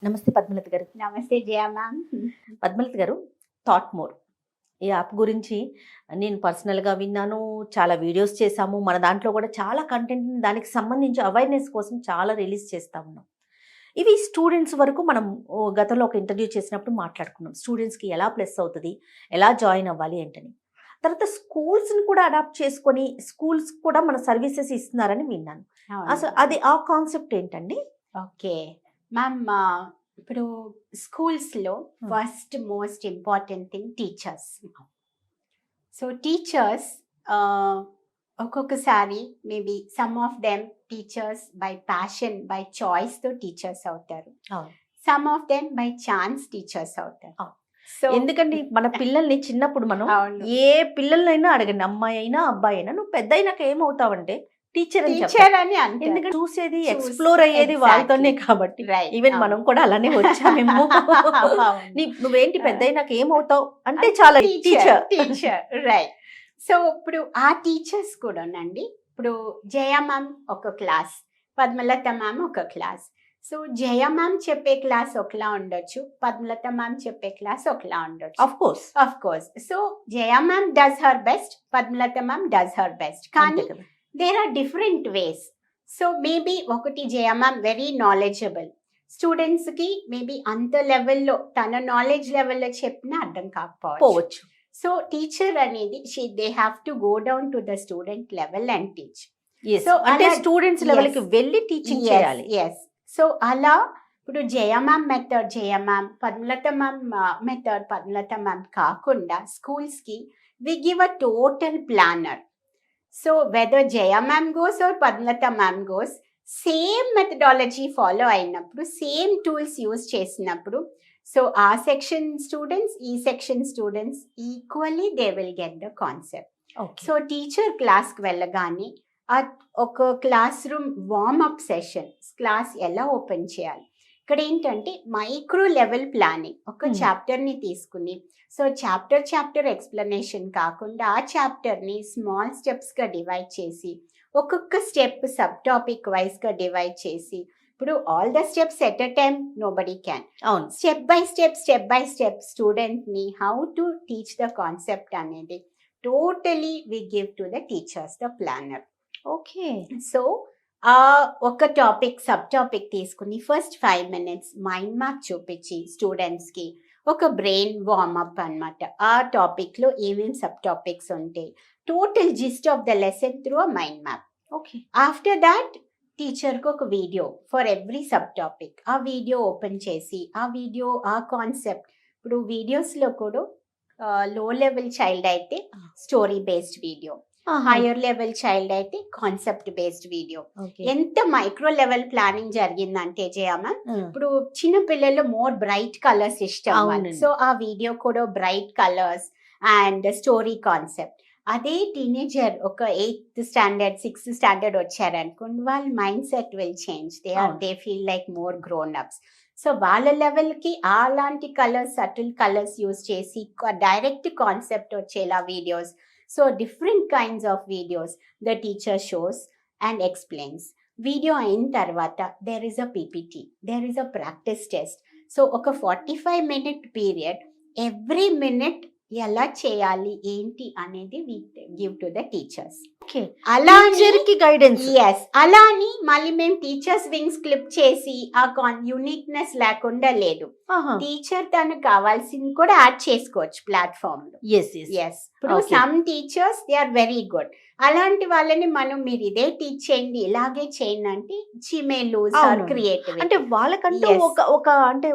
నమస్తే పద్మలత గారు. నమస్తే జయ మ్యామ్. పద్మలత గారు, థాట్ మోర్ ఈ యాప్ గురించి నేను పర్సనల్‌గా విన్నాను. చాలా వీడియోస్ చేశాము. మన దాంట్లో కూడా చాలా కంటెంట్‌ని దానికి సంబంధించి అవేర్‌నెస్ కోసం చాలా రిలీజ్ చేస్తా ఉన్నాం. ఇవి స్టూడెంట్స్ వరకు మనం గతంలో ఒక ఇంటర్వ్యూ చేసినప్పుడు మాట్లాడుకున్నాం. స్టూడెంట్స్‌కి ఎలా ప్లస్ అవుతది? ఎలా జాయిన్ అవ్వాలి ఏంటని. తర్వాత స్కూల్స్‌ని కూడా అడాప్ట్ చేసుకొని స్కూల్స్ కూడా మన సర్వీసెస్ ఇస్తున్నారని విన్నాను. అసలు అది ఆ కాన్సెప్ట్ ఏంటండి? Okay ma'am. ఇప్పుడు స్కూల్స్లో first most important thing teachers. So teachers ఒక్కొక్కసారి maybe some of them teachers by passion by చాయిస్తో టీచర్స్ అవుతారు. Some of them by chance teachers అవుతారు. సో ఎందుకంటే మన పిల్లల్ని చిన్నప్పుడు మనం ఏ పిల్లలైనా అడగండి, అమ్మాయి అయినా అబ్బాయి అయినా, నువ్వు పెద్ద అయినాక ఏమవుతావేంటే టీచర్ అని ఎందుకంటే చూసేది ఎక్స్ప్లోర్ అయ్యేది వాళ్ళతోనే కాబట్టి. ఈవెన్ మనం కూడా అలానే వచ్చామేమో. నువ్వేంటి పెద్ద అయినాక ఏమవుతావు అంటే చాలా టీచర్ రైట్. సో ఇప్పుడు ఆ టీచర్స్ కూడానండి, ఇప్పుడు జయ మ్యామ్ ఒక క్లాస్, పద్మలత మ్యామ్ ఒక క్లాస్. సో జయ మ్యామ్ చెప్పే క్లాస్ ఒకలా ఉండొచ్చు, పద్మలత మ్యామ్ చెప్పే క్లాస్ ఒకలా ఉండొచ్చు. Of course. So Jaya ma'am does her best, Padmalatha ma'am does her best, కానీ there are different ways. So maybe ఒకటి జయ మ్యామ్ వెరీ నాలెడ్జబుల్, స్టూడెంట్స్కి మేబీ అంత లెవెల్లో తన నాలెడ్జ్ లెవెల్లో చెప్పినా అర్థం కాకపోవచ్చు. సో టీచర్ అనేది they have to go down to the student level and teach. So అంటే స్టూడెంట్స్ లెవెల్కి వెళ్ళి టీచింగ్ చేయాలి. ఎస్. సో అలా ఇప్పుడు Jaya ma'am method Jaya ma'am, Padmalatha ma'am method Padmalatha ma'am కాకుండా స్కూల్స్కి we give a total planner. So whether Jaya ma'am goes or Padmalatha ma'am goes, same methodology follow అయినప్పుడు, same tools use చేసినప్పుడు, సో ఆ సెక్షన్ స్టూడెంట్స్ ఈ section students equally they will get the concept. So teacher క్లాస్కి వెళ్ళగానే ఒక class room warm up session, class ఎలా open చేయాలి, ఇక్కడ ఏంటంటే మైక్రో లెవెల్ ప్లానింగ్. ఒక చాప్టర్ని తీసుకుని, సో చాప్టర్ ఎక్స్ప్లెనేషన్ కాకుండా ఆ చాప్టర్ని స్మాల్ స్టెప్స్గా డివైడ్ చేసి, ఒక్కొక్క స్టెప్ సబ్ టాపిక్ వైజ్గా డివైడ్ చేసి, ఇప్పుడు all the steps at a time nobody can. Step by step స్టూడెంట్ని how to teach the concept అనేది totally we give to the teachers the planner. Okay. So ఒక topic sub topic తీసుకుని first 5 minutes mind map చూపించి స్టూడెంట్స్కి ఒక brain warmup అనమాట. ఆ టాపిక్లో ఏమేమి సబ్ టాపిక్స్ ఉంటాయి, total gist of the lesson through a mind map. Okay. After that టీచర్కి ఒక video for every sub topic. ఆ వీడియో ఓపెన్ చేసి ఆ కాన్సెప్ట్, ఇప్పుడు వీడియోస్లో కూడా లో లెవెల్ చైల్డ్ అయితే story based video, higher level child అయితే కాన్సెప్ట్ బేస్డ్ వీడియో. ఎంత మైక్రో లెవెల్ ప్లానింగ్ జరిగిందంటే జయమ్మ, ఇప్పుడు చిన్న పిల్లలు మోర్ బ్రైట్ కలర్స్ ఇష్టం, సో ఆ వీడియో కూడా bright colours and story concept. అదే టీనేజర్ ఒక 8th standard 6th standard వచ్చారనుకోండి, వాళ్ళ mind set will change. They feel like more grown ups. So వాళ్ళ లెవెల్కి అలాంటి కలర్స్, సటిల్ కలర్స్ యూజ్ చేసి డైరెక్ట్ కాన్సెప్ట్ వచ్చేలా videos. So different kinds of videos the teacher shows and explains. Video అయిన తర్వాత there is a PPT, there is a practice test. So ఒక 45-minute period, every minute ఎలా చేయాలి ఏంటి అనేది we give to the teachers. అలా అని మళ్ళీ మేము టీచర్స్ వింగ్స్ క్లిప్ చేసి ఆ యూనిక్నెస్ లేకుండా లేదు. టీచర్ తనకు కావాల్సింది కూడా యాడ్ చేసుకోవచ్చు ప్లాట్ఫామ్ లో. ఇప్పుడు some teachers they are very good, అలాంటి వాళ్ళని మనం మీరు ఇదే టీచ్ చేయండి, ఇలాగే చేయండి అంటే క్రియేటివ్ అంటే వాళ్ళకంటూ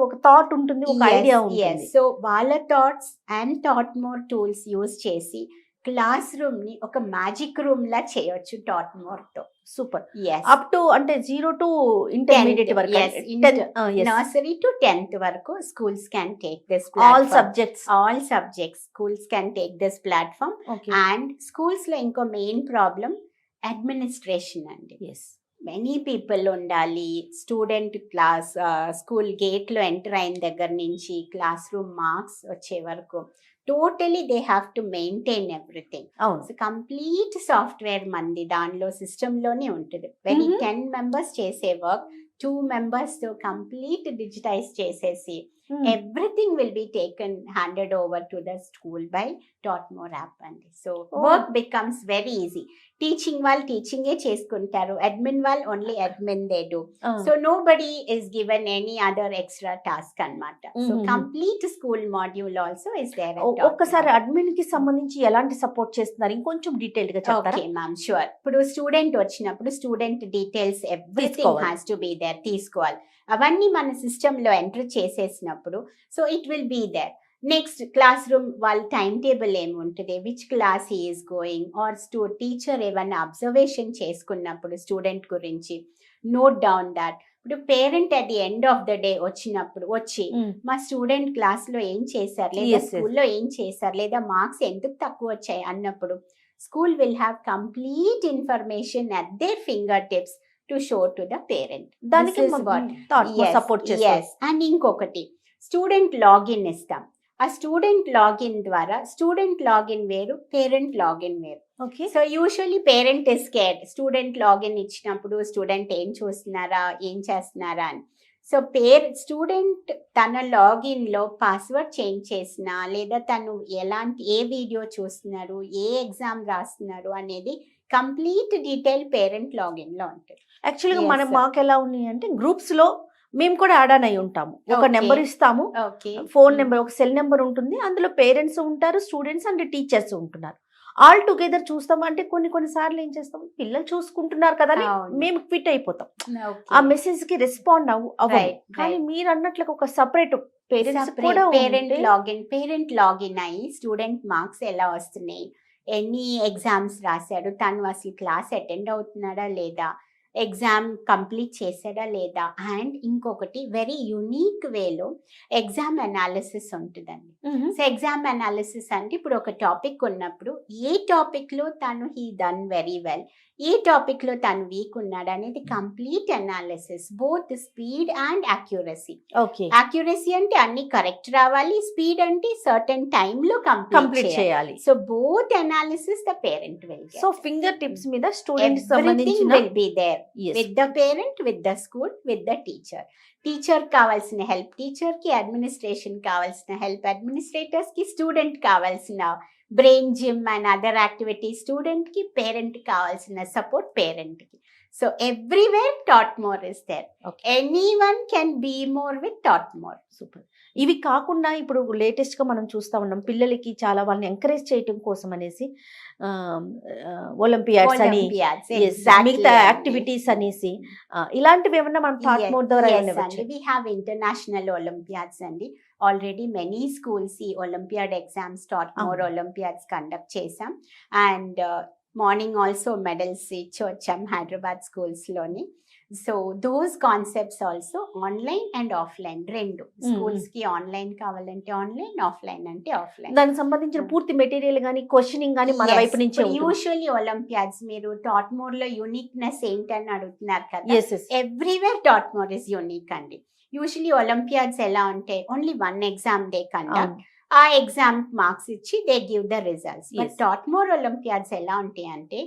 ఒక థాట్ ఉంటుంది, ఒక ఐడియా ఉంటుంది. సో వాళ్ళ thoughts and thought more tools use చేసి క్లాస్ రూమ్ ని ఒక మ్యాజిక్ రూమ్ లా చేయొచ్చు థాట్ మోర్ తో. సూపర్. అప్ టు అంటే 0 to intermediate వరకు, నర్సరీ టు 10th వరకు schools can take this all subjects schools can take this platform. And schools లో ఇంకో మెయిన్ ప్రాబ్లం అడ్మినిస్ట్రేషన్ అండి. మెనీ పీపుల్ ఉండాలి. స్టూడెంట్ స్కూల్ గేట్లో ఎంటర్ అయిన దగ్గర నుంచి క్లాస్ రూమ్ మార్క్స్ వచ్చే వరకు totally they have to maintain everything. అవును. సో కంప్లీట్ సాఫ్ట్వేర్ మంది దానిలో సిస్టంలోనే ఉంటుంది. వెరీ 10 మెంబర్స్ చేసే వర్క్ 2 members తో కంప్లీట్ డిజిటైజ్ చేసేసి everything will be taken handed over to the school by Tautmore app అండి. So work becomes very easy. Teaching వాళ్ళు టీచింగే చేసుకుంటారు, అడ్మిన్ వాళ్ళు only admin they do. So nobody is given any other extra task అన్నమాట. So complete school module also is there. ఒక్కసారి admin కి సంబంధించి ఎలాంటి సపోర్ట్ చేస్తున్నారు ఇంకొంచెం డీటెయిల్ గా చెప్తారా? Okay ma'am, sure. ఇప్పుడు స్టూడెంట్ వచ్చినప్పుడు student details everything has to be there, తీసుకోవాలి. అవన్నీ మన సిస్టంలో ఎంటర్ చేసేసినప్పుడు so it will be there. Next class room వాళ్ళ టైం టేబుల్ ఏముంటుంది, which class is going, or teacher ఏమైనా అబ్జర్వేషన్ చేసుకున్నప్పుడు స్టూడెంట్ గురించి నోట్ డౌన్ దాట్. ఇప్పుడు parent at the end of the day వచ్చినప్పుడు వచ్చి మా స్టూడెంట్ క్లాస్ లో ఏం చేశారు, లేదా స్కూల్లో ఏం చేశారు, లేదా మార్క్స్ ఎందుకు తక్కువ వచ్చాయి అన్నప్పుడు school will have complete information at their fingertips to show to the parent. దానికి సపోర్ట్ చేస్తారు. అండ్ ఇంకొకటి స్టూడెంట్ లాగిన్ ఇస్తాం. ఆ స్టూడెంట్ లాగిన్ ద్వారా స్టూడెంట్ లాగిన్ వేరు, పేరెంట్ లాగిన్ వేరు. So usually parent is scared student login ఇచ్చినప్పుడు student ఏం చూస్తున్నారా, ఏం చేస్తున్నారా అని. సో స్టూడెంట్ తన లాగిన్ లో పాస్వర్డ్ చేంజ్ చేసినా, లేదా తను ఏ వీడియో చూస్తున్నారు, ఏ ఎగ్జామ్ రాస్తున్నారు అనేది కంప్లీట్ డీటెయిల్ పేరెంట్ లాగిన్ లో ఉంటుంది. యాక్చువల్గా మాకు ఎలా ఉన్నాయి అంటే గ్రూప్స్ లో మేము కూడా యాడ్ అయి ఉంటాము. ఒక నెంబర్ ఇస్తాము, ఫోన్ నెంబర్, ఒక సెల్ నెంబర్ ఉంటుంది, అందులో పేరెంట్స్ ఉంటారు, స్టూడెంట్స్ అండ్ టీచర్స్ ఉంటున్నారు. ఆల్ టుగెదర్ చూస్తాం. అంటే కొన్ని సార్లు ఏం చేస్తాం, పిల్లలు చూసుకుంటున్నారు కదా అని మేము క్విట్ అయిపోతాం, ఆ మెసేజ్ కి రెస్పాండ్ అవ్వాలి. కానీ మీరు అన్నట్లు ఒక సపరేట్ పేరెంట్ లాగిన్ అయ్యి స్టూడెంట్ మార్క్స్ ఎలా వస్తున్నాయి, ఎన్ని ఎగ్జామ్స్ రాశాడు, తను అసలు క్లాస్ అటెండ్ అవుతున్నాడా లేదా, ఎగ్జామ్ కంప్లీట్ చేసాడా లేదా. అండ్ ఇంకొకటి వెరీ యూనిక్ వేలో ఎగ్జామ్ అనాలిసిస్ ఉంటుందండి. సో ఎగ్జామ్ అనాలిసిస్ అంటే ఇప్పుడు ఒక టాపిక్ ఉన్నప్పుడు ఏ టాపిక్ లో తను హీ డన్ వెరీ వెల్, ఏ టాపిక్ లో తను వీక్ ఉన్నాడు అనేది complete analysis, both speed and accuracy. Accuracy అంటే అన్ని కరెక్ట్ రావాలి, స్పీడ్ అంటే సర్టెన్ టైమ్ లో కంప్లీట్ చేయాలి. So both analysis the parent will get. So fingertips మీద స్టూడెంట్ సంబంధించిన will be there with the parent, with the school, with the teacher. Teacher కావాల్సిన help teacher కి, administration కావాల్సిన help administrators కి, student కావాల్సిన brain gym and other activity student కి, parent కావాల్సిన support parent కి. So everywhere Tautmore is there. Anyone can be more with Tautmore. Super. ఇవి కాకుండా ఇప్పుడు లేటెస్ట్ గా మనం చూస్తా ఉన్నాం, పిల్లలకి చాలా వాళ్ళని ఎంకరేజ్ చేయటం కోసం అనేసి ఒలింపియాడ్స్ అని, మిగతా యాక్టివిటీస్ అనేసి, ఇలాంటివి ఏమన్నా మనం టాట్మోర్ ద్వారా వి హావ్ ఇంటర్నేషనల్ ఒలింపియాడ్స్ అండి. ఆల్రెడీ మెనీ స్కూల్స్ ఈ ఒలింపియాడ్ ఎగ్జామ్స్ టాట్మోర్ ఒలింపియాడ్స్ కండక్ట్ చేసాం. అండ్ మార్నింగ్ ఆల్సో మెడల్స్ ఇచ్చి వచ్చాం హైదరాబాద్ స్కూల్స్ లోని. So those concepts also online and offline రెండు. స్కూల్స్ కి ఆన్లైన్ కావాలంటే ఆన్లైన్, ఆఫ్లైన్ అంటే ఆఫ్లైన్. దానికి సంబంధించిన పూర్తి మెటీరియల్ గానీ, క్వశ్చనింగ్ గానీ మన వైపు నుంచి. యూజువల్లీ ఒలింపియాడ్స్ మీరు టాట్మోర్ లో యూనిక్నెస్ ఏంటని అడుగుతున్నారు కదా. ఎవ్రీవేర్ టాట్మోర్ ఇస్ యూనిక్ అండి. యూజువల్లీ ఒలింపియాడ్స్ ఎలా ఉంటే only one exam they conduct, ఆ ఎగ్జామ్ మార్క్స్ ఇచ్చి they give the results. But Tautmore olympiads ఎలా ఉంటాయి అంటే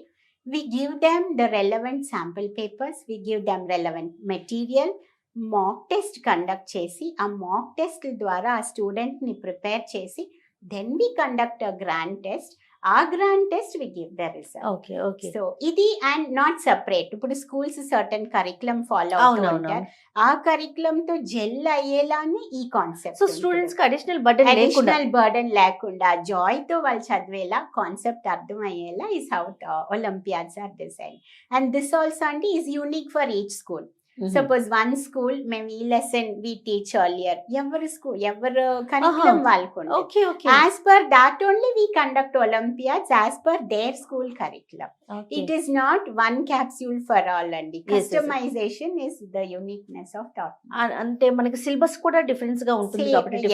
we give them the relevant sample papers, we give them relevant material, mock test conduct chesi, a mock test ద్వారా ఆ student ని prepare చేసి then we conduct a grand test. ఆ grand test we give the result. So ఇది and not separate. ఇప్పుడు schools certain curriculum follow అవుతూ ఉంటారు, ఆ కరికులం తో జెల్ అయ్యేలానే ఈ కాన్సెప్ట్. సో స్టూడెంట్స్ కి అడిషనల్ బర్డెన్ లేకుండా జాయ్ తో వాళ్ళు చదివేలా, కాన్సెప్ట్ అర్థం అయ్యేలా ఈ సౌత్ olympiads are design. And this also అంటే is unique for each school. Suppose one school మేము ఈ లెసన్ వి టీచ్ ఎర్లియర్, ఎవరి స్కూల్ ఎవరు కరికులం వాళ్ళకు as per that only we conduct olympiads as per their school curriculum. It is not one capsule for all అండి. Customization is the uniqueness of టాట్. అంటే మనకి syllabus కూడా difference గా ఉంటుంది కాబట్టి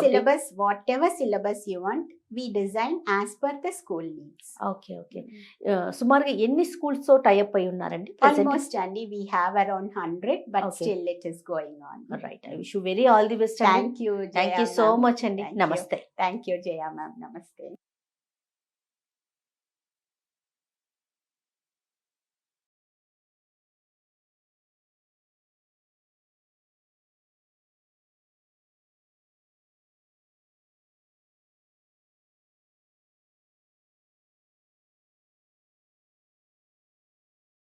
syllabus whatever syllabus you want we design as per the school needs. Okay. సుమారుగా ఎన్ని స్కూల్స్ తో టై అప్ అయి ఉన్నారండి? ఆల్మోస్ట్ అండి we have around around 100, but Okay. still it is going on. Right, I wish you very all the best అండి. Thank you, thank you Jaya so ma'am. Much అండి. Thank you. నమస్తే. Thank you, Jaya ma'am. Namaste.